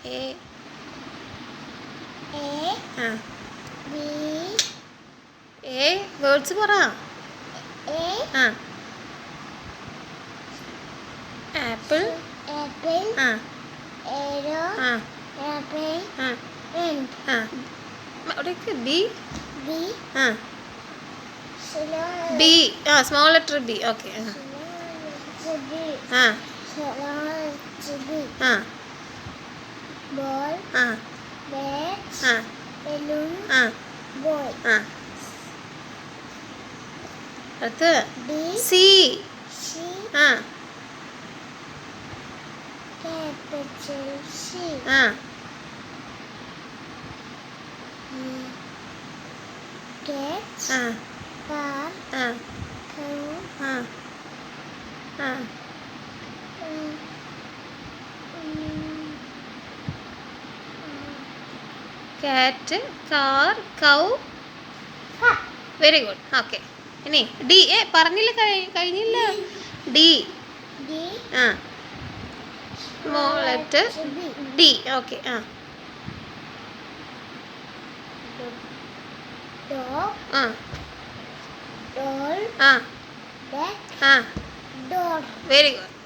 A ആ A words പറ. ആ ആപ്പിൾ ആ ആ ആ അവിടേക്ക് ബി ആ ബി ആ സ്മോൾ ലെറ്റർ ബി. ഓക്കെ ആ ആ ball, ആ bat, ആ balloon, ആ boy. ആ അടുത്ത് B, സി C, ആ capital C. ആ Cat, ആ car, ആ cow, ആ ആ cat car cow. Very good. Okay ഇനി ഡി പറഞ്ഞില്ല കഴിഞ്ഞില്ല. ഡി D, ആ small letter B. D. Okay ആ Dog, ആ doll, ആ duck, ആ door. Very good.